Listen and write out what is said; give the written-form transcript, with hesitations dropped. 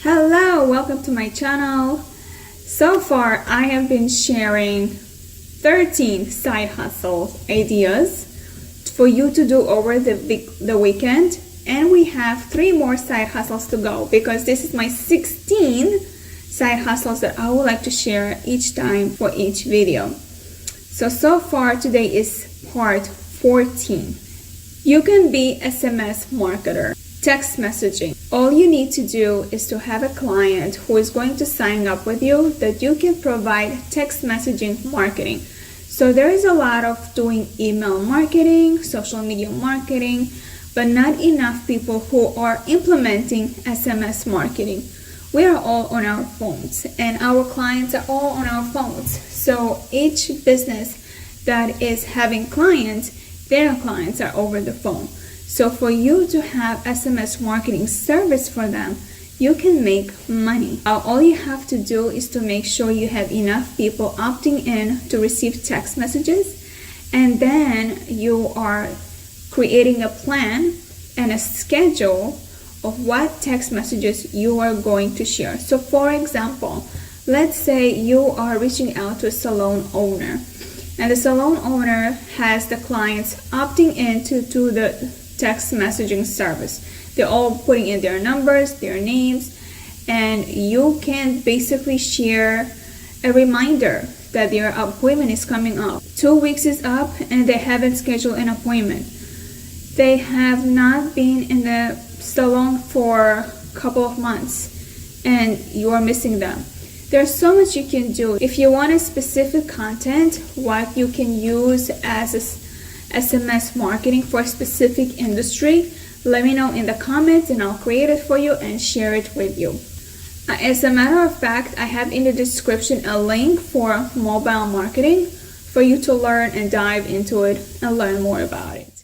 Hello, welcome to my channel. So far I have been sharing 13 side hustle ideas for you to do over the weekend, and we have 3 more side hustles to go because this is my 16 side hustles that I would like to share each time for each video. So far today is part 14. You can be SMS marketer. Text messaging. All you need to do is to have a client who is going to sign up with you that you can provide text messaging marketing. So there is a lot of doing email marketing, social media marketing, but not enough people who are implementing SMS marketing. We are all on our phones and our clients are all on our phones. So each business that is having clients, their clients are over the phone. So for you to have SMS marketing service for them, you can make money. All you have to do is to make sure you have enough people opting in to receive text messages, and then you are creating a plan and a schedule of what text messages you are going to share. So for example, let's say you are reaching out to a salon owner, and the salon owner has the clients opting in to do the text messaging service. They're all putting in their numbers, their names, and you can basically share a reminder that their appointment is coming up. 2 weeks is up and they haven't scheduled an appointment. They have not been in the salon for a couple of months and you are missing them. There's so much you can do. If you want a specific content, what you can use as a SMS marketing for a specific industry, let me know in the comments and I'll create it for you and share it with you. As a matter of fact, I have in the description a link for mobile marketing for you to learn and dive into it and learn more about it.